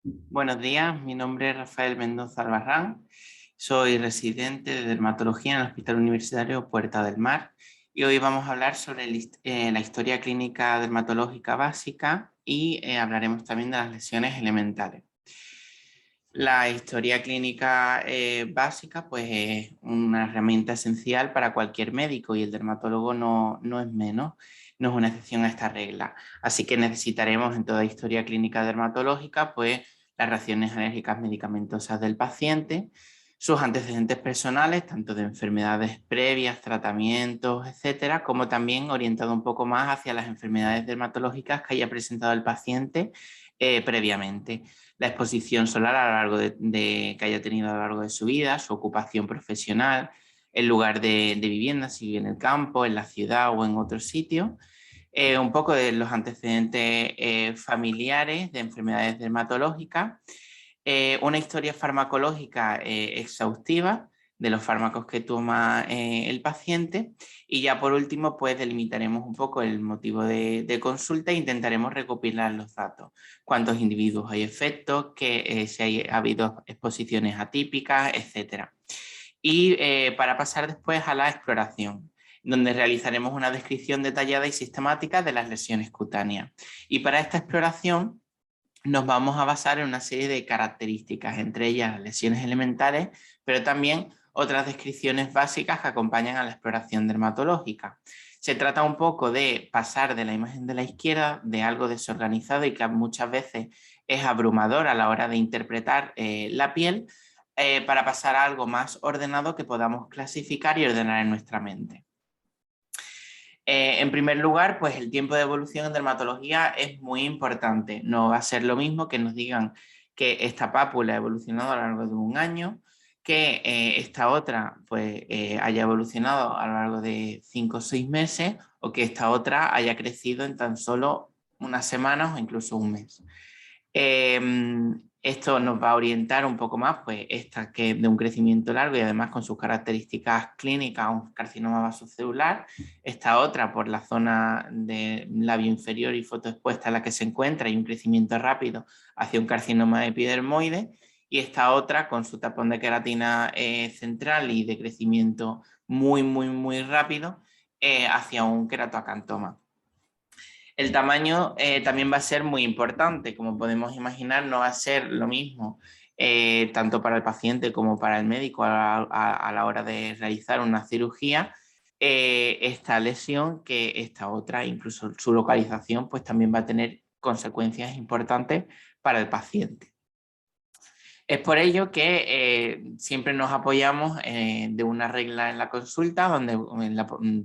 Buenos días, mi nombre es Rafael Mendoza Albarrán, soy residente de dermatología en el Hospital Universitario Puerta del Mar y hoy vamos a hablar sobre la historia clínica dermatológica básica y hablaremos también de las lesiones elementales. La historia clínica básica pues, es una herramienta esencial para cualquier médico y el dermatólogo no es menos, no es una excepción a esta regla. Así que necesitaremos en toda historia clínica dermatológica pues, las reacciones alérgicas medicamentosas del paciente, sus antecedentes personales, tanto de enfermedades previas, tratamientos, etcétera, como también orientado un poco más hacia las enfermedades dermatológicas que haya presentado el paciente previamente, la exposición solar a lo largo que haya tenido a lo largo de su vida, su ocupación profesional, el lugar de vivienda, si vive en el campo, en la ciudad o en otro sitio, un poco de los antecedentes familiares de enfermedades dermatológicas, una historia farmacológica exhaustiva de los fármacos que toma el paciente y ya por último pues delimitaremos un poco el motivo de consulta e intentaremos recopilar los datos, cuántos individuos hay efectos, si ha habido exposiciones atípicas, etcétera. Y para pasar después a la exploración, donde realizaremos una descripción detallada y sistemática de las lesiones cutáneas. Y para esta exploración nos vamos a basar en una serie de características, entre ellas las lesiones elementales, pero también otras descripciones básicas que acompañan a la exploración dermatológica. Se trata un poco de pasar de la imagen de la izquierda, de algo desorganizado y que muchas veces es abrumador a la hora de interpretar la piel, para pasar a algo más ordenado que podamos clasificar y ordenar en nuestra mente. En primer lugar, pues el tiempo de evolución en dermatología es muy importante. No va a ser lo mismo que nos digan que esta pápula ha evolucionado a lo largo de un año, que esta otra pues, haya evolucionado a lo largo de 5 o 6 meses, o que esta otra haya crecido en tan solo unas semanas o incluso un mes. Esto nos va a orientar un poco más, pues esta que es de un crecimiento largo y además con sus características clínicas, un carcinoma vasocelular, esta otra por la zona del labio inferior y fotoexpuesta en la que se encuentra y un crecimiento rápido hacia un carcinoma epidermoide, y esta otra con su tapón de queratina central y de crecimiento muy rápido hacia un queratoacantoma. El tamaño también va a ser muy importante, como podemos imaginar, no va a ser lo mismo tanto para el paciente como para el médico a la hora de realizar una cirugía, esta lesión que esta otra, incluso su localización, pues también va a tener consecuencias importantes para el paciente. Es por ello que siempre nos apoyamos de una regla en la consulta donde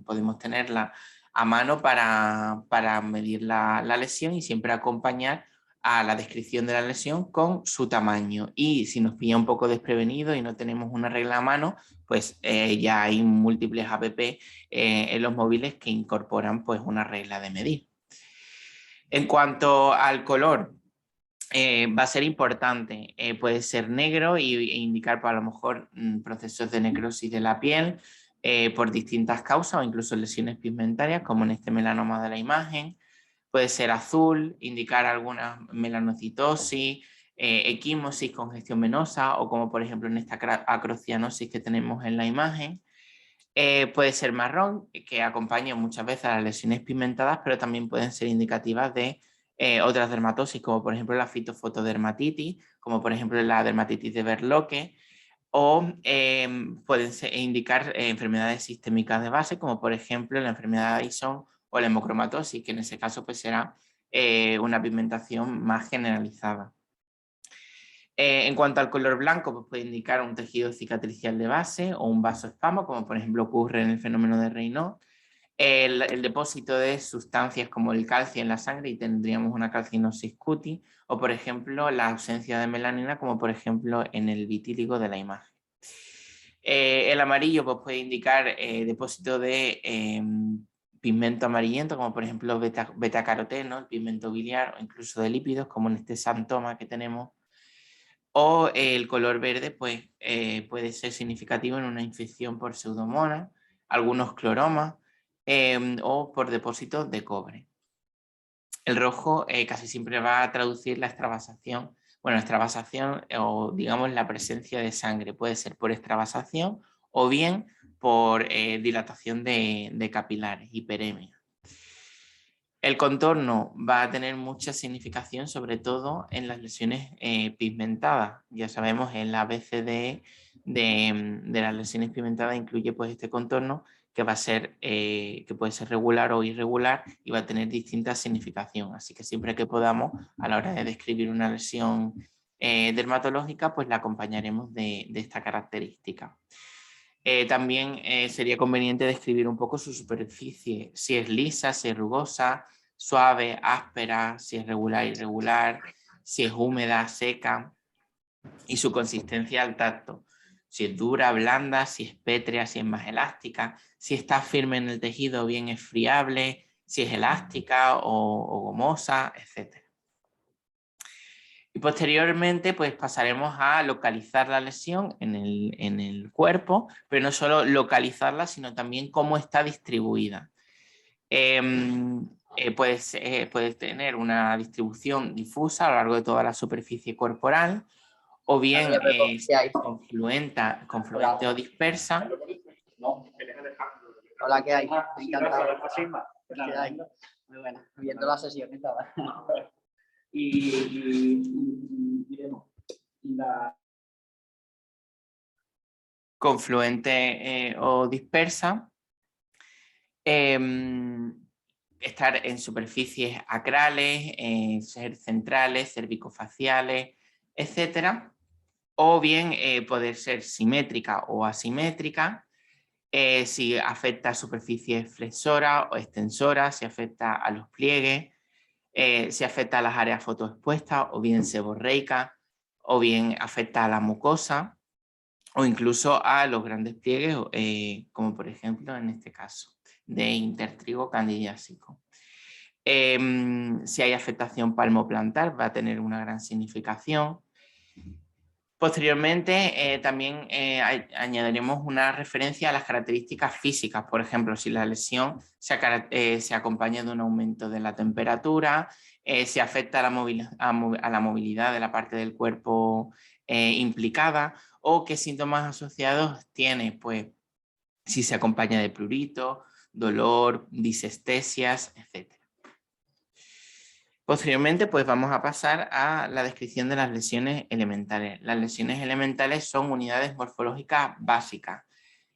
podemos tenerla a mano para medir la lesión y siempre acompañar a la descripción de la lesión con su tamaño. Y si nos pilla un poco desprevenido y no tenemos una regla a mano, pues ya hay múltiples app en los móviles que incorporan pues una regla de medir. En cuanto al color, va a ser importante. Puede ser negro e indicar a lo mejor procesos de necrosis de la piel por distintas causas o incluso lesiones pigmentarias, como en este melanoma de la imagen. Puede ser azul, indicar alguna melanocitosis, equimosis, congestión venosa o como por ejemplo en esta acrocianosis que tenemos en la imagen. Puede ser marrón, que acompaña muchas veces a las lesiones pigmentadas, pero también pueden ser indicativas de otras dermatosis, como por ejemplo la fitofotodermatitis, como por ejemplo la dermatitis de Berloque, o pueden indicar enfermedades sistémicas de base, como por ejemplo la enfermedad de Addison o la hemocromatosis, que en ese caso pues será una pigmentación más generalizada. En cuanto al color blanco, pues puede indicar un tejido cicatricial de base o un vasoespasmo, como por ejemplo ocurre en el fenómeno de Raynaud. El depósito de sustancias como el calcio en la sangre y tendríamos una calcinosis cutis, o por ejemplo la ausencia de melanina, como por ejemplo en el vitíligo de la imagen. El amarillo pues, puede indicar depósito de pigmento amarillento, como por ejemplo betacaroteno, el pigmento biliar, o incluso de lípidos, como en este xantoma que tenemos. O el color verde pues, puede ser significativo en una infección por pseudomonas, algunos cloromas o por depósitos de cobre. El rojo casi siempre va a traducir la extravasación Bueno, extravasación o digamos la presencia de sangre puede ser por extravasación o bien por dilatación de capilares, hiperemia. El contorno va a tener mucha significación, sobre todo en las lesiones pigmentadas. Ya sabemos, en la BCD de las lesiones pigmentadas incluye pues este contorno que va a ser, que puede ser regular o irregular y va a tener distinta significación. Así que siempre que podamos, a la hora de describir una lesión dermatológica, pues la acompañaremos de esta característica. También sería conveniente describir un poco su superficie, si es lisa, si es rugosa, suave, áspera, si es regular, irregular, si es húmeda, seca, y su consistencia al tacto, si es dura, blanda, si es pétrea, si es más elástica, si está firme en el tejido, bien es friable, si es elástica o gomosa, etc. Y posteriormente pues pasaremos a localizar la lesión en el cuerpo, pero no solo localizarla, sino también cómo está distribuida. Puedes tener una distribución difusa a lo largo de toda la superficie corporal, o bien confluente o dispersa. Hola, ¿qué hay? Encantado. ¿Qué hay? Muy buena. Viendo la sesión estaba. Confluente o dispersa. Estar en superficies acrales, ser centrales, cervicofaciales, etcétera. O bien poder ser simétrica o asimétrica, si afecta a superficies flexoras o extensoras, si afecta a los pliegues, si afecta a las áreas fotoexpuestas, o bien seborreica, o bien afecta a la mucosa, o incluso a los grandes pliegues, como por ejemplo en este caso, de intertrigo candidiásico. Si hay afectación palmoplantar, va a tener una gran significación. Posteriormente, también añadiremos una referencia a las características físicas. Por ejemplo, si la lesión se acompaña de un aumento de la temperatura, si afecta a la movilidad de la parte del cuerpo implicada, o qué síntomas asociados tiene, pues si se acompaña de prurito, dolor, disestesias, etc. Posteriormente, pues vamos a pasar a la descripción de las lesiones elementales. Las lesiones elementales son unidades morfológicas básicas.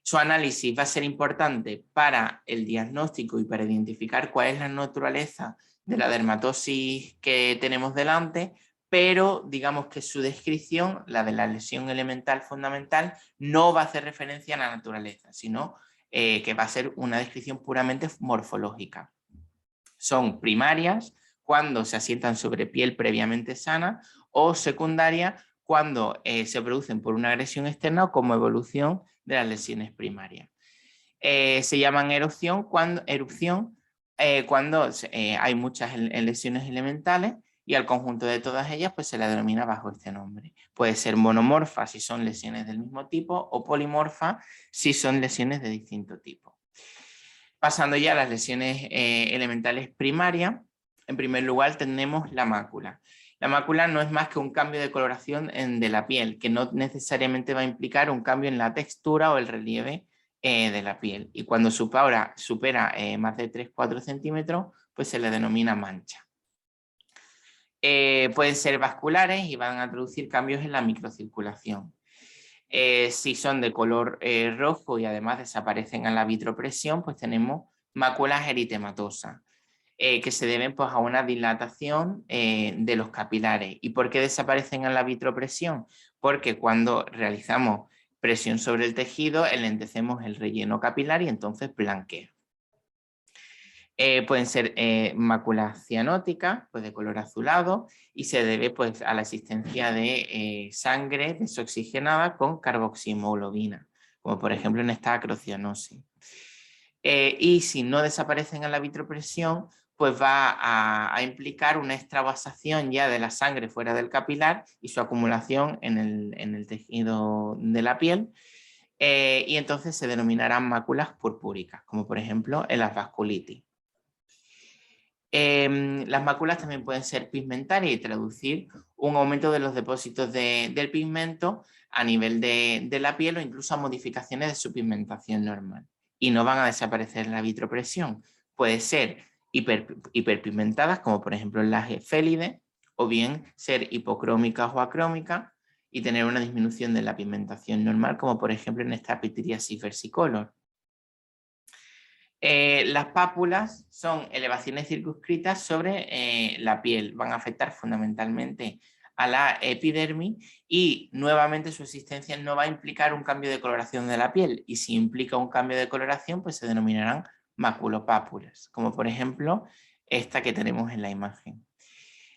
Su análisis va a ser importante para el diagnóstico y para identificar cuál es la naturaleza de la dermatosis que tenemos delante, pero digamos que su descripción, la de la lesión elemental fundamental, no va a hacer referencia a la naturaleza, sino que va a ser una descripción puramente morfológica. Son primarias cuando se asientan sobre piel previamente sana, o secundarias cuando se producen por una agresión externa o como evolución de las lesiones primarias. Se llaman erupción cuando hay muchas lesiones elementales, y al conjunto de todas ellas pues se la denomina bajo este nombre. Puede ser monomorfa si son lesiones del mismo tipo, o polimorfa si son lesiones de distinto tipo. Pasando ya a las lesiones elementales primarias, en primer lugar tenemos la mácula. La mácula no es más que un cambio de coloración de la piel, que no necesariamente va a implicar un cambio en la textura o el relieve de la piel. Y cuando supera más de 3-4 centímetros, pues se le denomina mancha. Pueden ser vasculares y van a producir cambios en la microcirculación. Si son de color rojo y además desaparecen a la vitropresión, pues tenemos máculas eritematosas, que se deben pues, a una dilatación de los capilares. ¿Y por qué desaparecen a la vitropresión? Porque cuando realizamos presión sobre el tejido, enlentecemos el relleno capilar y entonces blanquea. Pueden ser máculas cianóticas, pues de color azulado, y se debe pues, a la existencia de sangre desoxigenada con carboxihemoglobina, como por ejemplo en esta acrocianosis. Y si no desaparecen a la vitropresión, pues va a implicar una extravasación ya de la sangre fuera del capilar y su acumulación en el tejido de la piel, y entonces se denominarán máculas purpúricas, como por ejemplo en las vasculitis. Las máculas también pueden ser pigmentarias y traducir un aumento de los depósitos del pigmento a nivel de la piel o incluso a modificaciones de su pigmentación normal. Y no van a desaparecer en la vitropresión. Puede ser hiperpigmentadas, como por ejemplo en las efélides, o bien ser hipocrómicas o acrómicas y tener una disminución de la pigmentación normal, como por ejemplo en esta pityriasis versicolor. Las pápulas son elevaciones circunscritas sobre la piel, van a afectar fundamentalmente a la epidermis y nuevamente su existencia no va a implicar un cambio de coloración de la piel, y si implica un cambio de coloración pues se denominarán maculopápulas, como por ejemplo esta que tenemos en la imagen.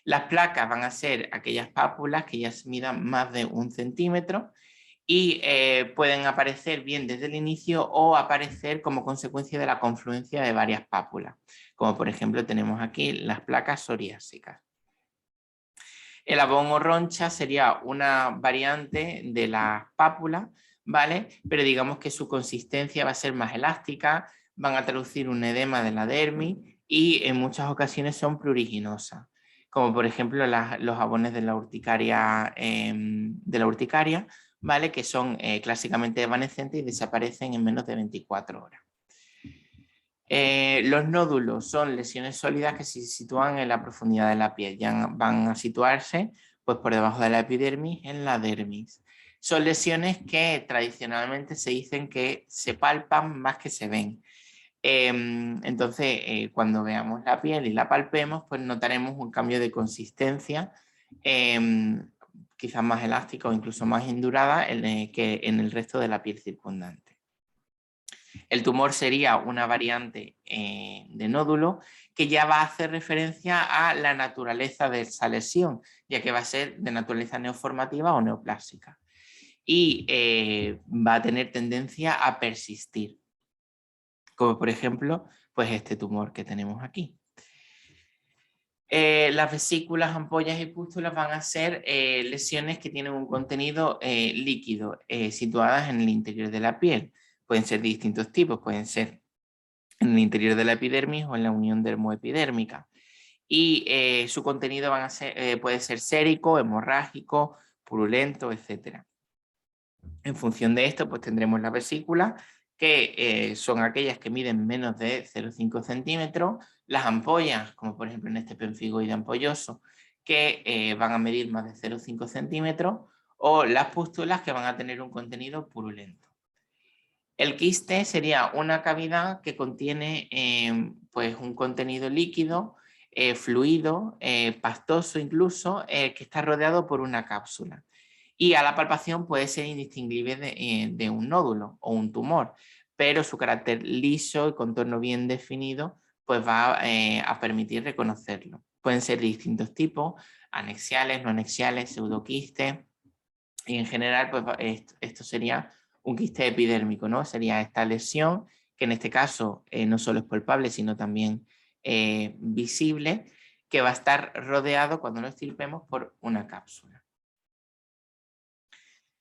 Las placas van a ser aquellas pápulas que ya midan más de 1 centímetro y pueden aparecer bien desde el inicio o aparecer como consecuencia de la confluencia de varias pápulas, como por ejemplo tenemos aquí las placas psoriásicas. El abón o roncha sería una variante de las pápulas, ¿vale? Pero digamos que su consistencia va a ser más elástica, van a traducir un edema de la dermis y en muchas ocasiones son pruriginosas, como por ejemplo los abones de la urticaria, ¿vale? Que son clásicamente evanescentes y desaparecen en menos de 24 horas. Los nódulos son lesiones sólidas que se sitúan en la profundidad de la piel, ya van a situarse pues, por debajo de la epidermis, en la dermis. Son lesiones que tradicionalmente se dicen que se palpan más que se ven. Entonces, cuando veamos la piel y la palpemos, pues notaremos un cambio de consistencia, quizás más elástica o incluso más endurada que en el resto de la piel circundante. El tumor sería una variante de nódulo que ya va a hacer referencia a la naturaleza de esa lesión, ya que va a ser de naturaleza neoformativa o neoplásica. Y va a tener tendencia a persistir, como por ejemplo pues este tumor que tenemos aquí. Las vesículas, ampollas y pústulas van a ser lesiones que tienen un contenido líquido situadas en el interior de la piel. Pueden ser de distintos tipos, pueden ser en el interior de la epidermis o en la unión dermoepidérmica. Y su contenido puede ser sérico, hemorrágico, purulento, etc. En función de esto, pues tendremos las vesículas, que son aquellas que miden menos de 0,5 centímetros, las ampollas, como por ejemplo en este pemfigoide ampolloso, que van a medir más de 0,5 centímetros, o las pústulas, que van a tener un contenido purulento. El quiste sería una cavidad que contiene pues un contenido líquido, fluido, pastoso incluso, que está rodeado por una cápsula. Y a la palpación puede ser indistinguible de un nódulo o un tumor, pero su carácter liso y contorno bien definido pues va a permitir reconocerlo. Pueden ser de distintos tipos, anexiales, no anexiales, pseudoquistes, y en general pues esto sería un quiste epidérmico, ¿no? Sería esta lesión que en este caso no solo es palpable, sino también visible, que va a estar rodeado cuando lo extirpemos por una cápsula.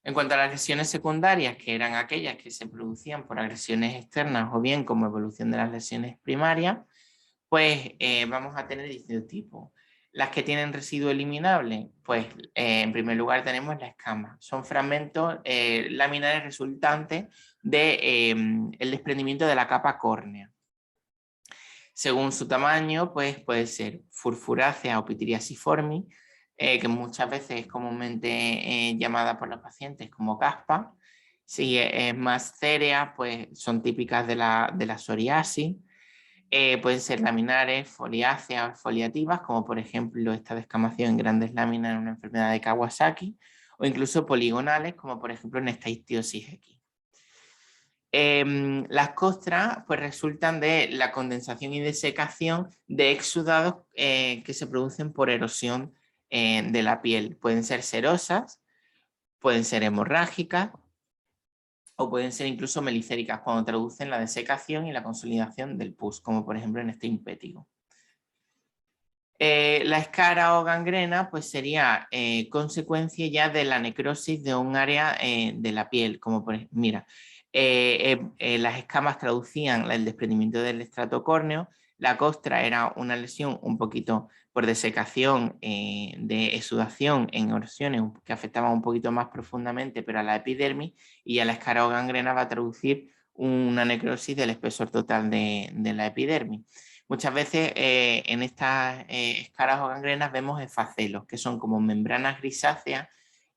En cuanto a las lesiones secundarias, que eran aquellas que se producían por agresiones externas o bien como evolución de las lesiones primarias, pues vamos a tener distintos tipos. Las que tienen residuo eliminable, pues en primer lugar tenemos la escama. Son fragmentos laminares resultantes del desprendimiento de la capa córnea. Según su tamaño, pues puede ser furfurácea o pityriaciformis, que muchas veces es comúnmente llamada por los pacientes como caspa. Si es más cérea, pues son típicas de la psoriasis. Pueden ser laminares, foliáceas, foliativas, como por ejemplo esta descamación en grandes láminas en una enfermedad de Kawasaki, o incluso poligonales, como por ejemplo en esta histiosis X. Las costras pues resultan de la condensación y desecación de exudados que se producen por erosión de la piel. Pueden ser serosas, pueden ser hemorrágicas o pueden ser incluso melicéricas cuando traducen la desecación y la consolidación del pus, como por ejemplo en este impétigo. La escara o gangrena pues sería consecuencia ya de la necrosis de un área de la piel, como por ejemplo, mira, las escamas traducían el desprendimiento del estrato córneo, La costra era una lesión un poquito por desecación de exudación en erosiones que afectaban un poquito más profundamente, pero a la epidermis, y a la escarogangrena va a traducir una necrosis del espesor total de la epidermis. Muchas veces en estas escaras o gangrenas vemos esfacelos, que son como membranas grisáceas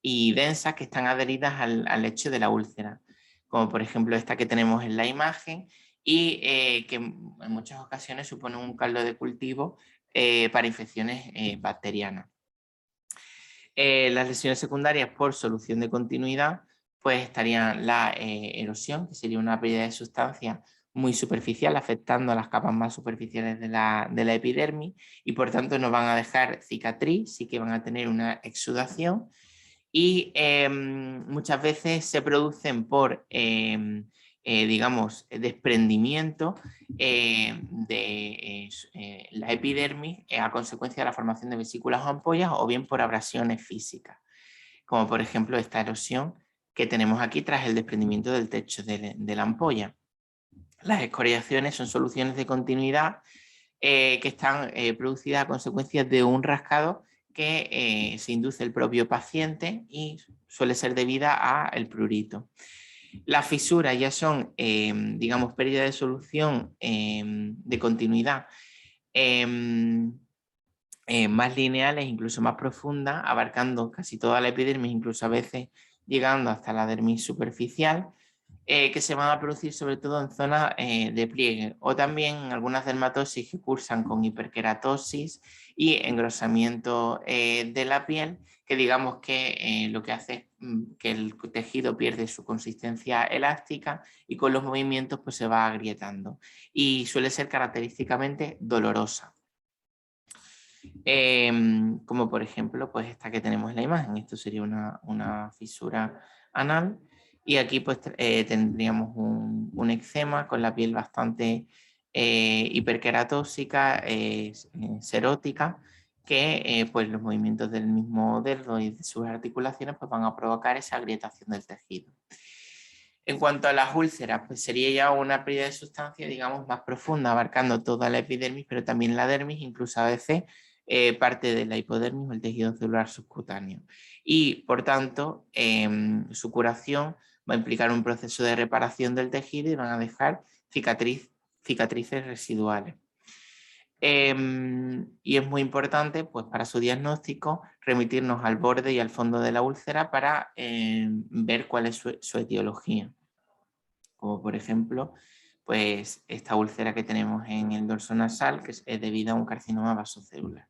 y densas que están adheridas al lecho de la úlcera, como por ejemplo esta que tenemos en la imagen, y que en muchas ocasiones suponen un caldo de cultivo para infecciones bacterianas. Las lesiones secundarias por solución de continuidad, pues estarían la erosión, que sería una pérdida de sustancia muy superficial, afectando a las capas más superficiales de la epidermis, y por tanto no van a dejar cicatriz, sí que van a tener una exudación, y muchas veces se producen por, digamos, desprendimiento de la epidermis a consecuencia de la formación de vesículas o ampollas, o bien por abrasiones físicas, como por ejemplo esta erosión que tenemos aquí tras el desprendimiento del techo de la ampolla. Las escoriaciones son soluciones de continuidad que están producidas a consecuencia de un rascado que se induce el propio paciente y suele ser debida al prurito. Las fisuras ya son, digamos, pérdida de solución de continuidad más lineales, incluso más profundas, abarcando casi toda la epidermis, incluso a veces llegando hasta la dermis superficial, que se van a producir sobre todo en zonas de pliegue, o también algunas dermatosis que cursan con hiperkeratosis y engrosamiento de la piel, que digamos que lo que hace es que el tejido pierde su consistencia elástica y con los movimientos pues se va agrietando, y suele ser característicamente dolorosa. Como por ejemplo pues esta que tenemos en la imagen. Esto sería una fisura anal, y aquí pues tendríamos un eczema con la piel bastante hiperkeratósica, serótica, que pues los movimientos del mismo dedo y de sus articulaciones pues van a provocar esa agrietación del tejido. En cuanto a las úlceras, pues sería ya una pérdida de sustancia, digamos, más profunda, abarcando toda la epidermis, pero también la dermis, incluso a veces parte de la hipodermis o el tejido celular subcutáneo. Y, por tanto, su curación va a implicar un proceso de reparación del tejido y van a dejar cicatrices residuales. Y es muy importante, pues, para su diagnóstico, remitirnos al borde y al fondo de la úlcera para ver cuál es su etiología. Como por ejemplo, pues esta úlcera que tenemos en el dorso nasal, que es debida a un carcinoma vasocelular.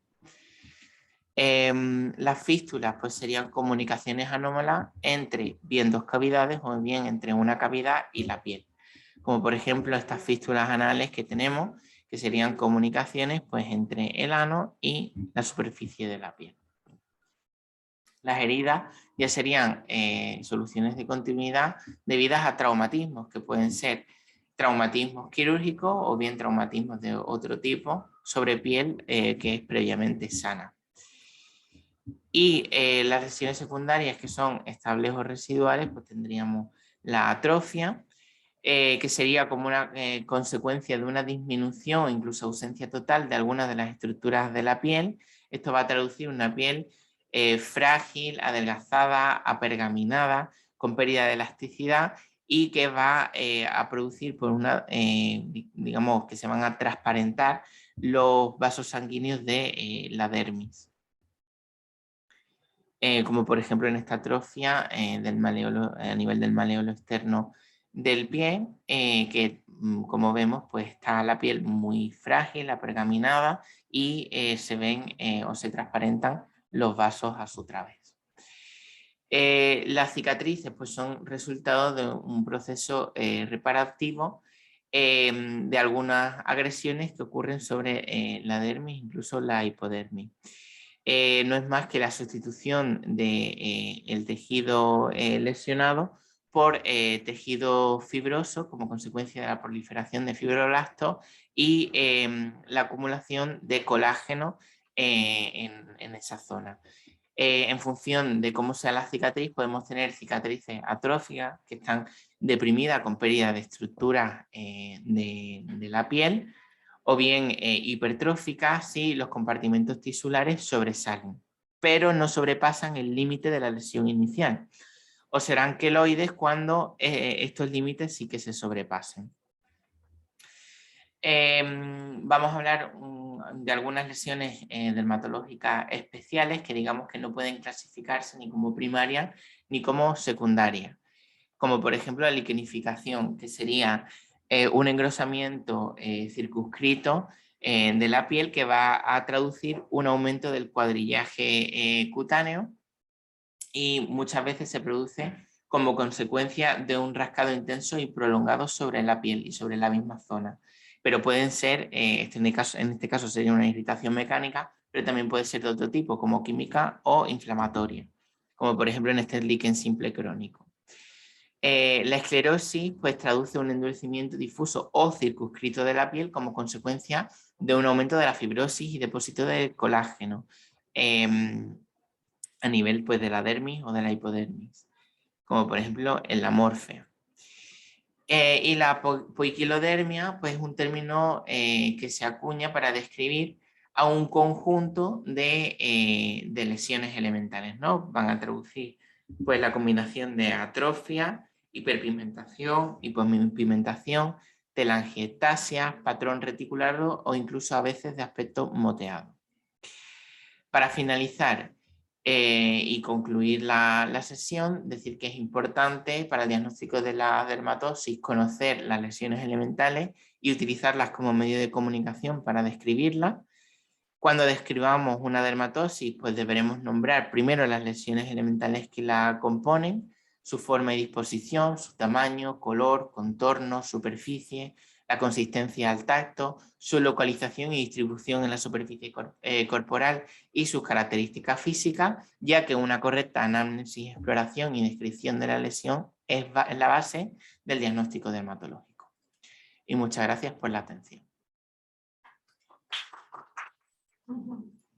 Las fístulas pues serían comunicaciones anómalas entre bien dos cavidades o bien entre una cavidad y la piel. Como por ejemplo estas fístulas anales que tenemos, que serían comunicaciones pues entre el ano y la superficie de la piel. Las heridas ya serían soluciones de continuidad debidas a traumatismos, que pueden ser traumatismos quirúrgicos o bien traumatismos de otro tipo sobre piel que es previamente sana. Y las lesiones secundarias, que son estables o residuales, pues tendríamos la atrofia, que sería como una consecuencia de una disminución o incluso ausencia total de algunas de las estructuras de la piel. Esto va a traducir una piel frágil, adelgazada, apergaminada, con pérdida de elasticidad, y que va a producir por una, digamos, que se van a transparentar los vasos sanguíneos de la dermis. Como por ejemplo en esta atrofia del maleolo, a nivel del maleolo externo del pie, que como vemos pues está la piel muy frágil, apergaminada, y se ven o se transparentan los vasos a su través. Las cicatrices pues son resultado de un proceso reparativo de algunas agresiones que ocurren sobre la dermis, incluso la hipodermis. No es más que la sustitución del tejido lesionado por tejido fibroso como consecuencia de la proliferación de fibroblastos y la acumulación de colágeno en esa zona. En función de cómo sea la cicatriz, podemos tener cicatrices atróficas que están deprimidas con pérdida de estructuras de la piel, o bien hipertróficas si los compartimentos tisulares sobresalen, pero no sobrepasan el límite de la lesión inicial, o serán queloides cuando estos límites sí que se sobrepasen. Vamos a hablar de algunas lesiones dermatológicas especiales que digamos que no pueden clasificarse ni como primaria ni como secundaria, como por ejemplo la liquenificación, que sería un engrosamiento circunscrito de la piel que va a traducir un aumento del cuadrillaje cutáneo y muchas veces se produce como consecuencia de un rascado intenso y prolongado sobre la piel y sobre la misma zona. Pero pueden ser, en este caso sería una irritación mecánica, pero también puede ser de otro tipo, como química o inflamatoria, como por ejemplo en este líquen simple crónico. La esclerosis pues, traduce un endurecimiento difuso o circunscrito de la piel como consecuencia de un aumento de la fibrosis y depósito de colágeno a nivel pues, de la dermis o de la hipodermis, como por ejemplo en la morfea. Y la poiquilodermia pues, es un término que se acuña para describir a un conjunto de lesiones elementales, ¿no? Van a traducir pues, la combinación de atrofia, hiperpigmentación, hipopigmentación, telangiectasia, patrón reticulado o incluso a veces de aspecto moteado. Para finalizar y concluir la sesión, decir que es importante para el diagnóstico de la dermatosis conocer las lesiones elementales y utilizarlas como medio de comunicación para describirlas. Cuando describamos una dermatosis, pues deberemos nombrar primero las lesiones elementales que la componen, su forma y disposición, su tamaño, color, contorno, superficie, la consistencia al tacto, su localización y distribución en la superficie corporal y sus características físicas, ya que una correcta anamnesis, exploración y descripción de la lesión es la base del diagnóstico dermatológico. Y muchas gracias por la atención.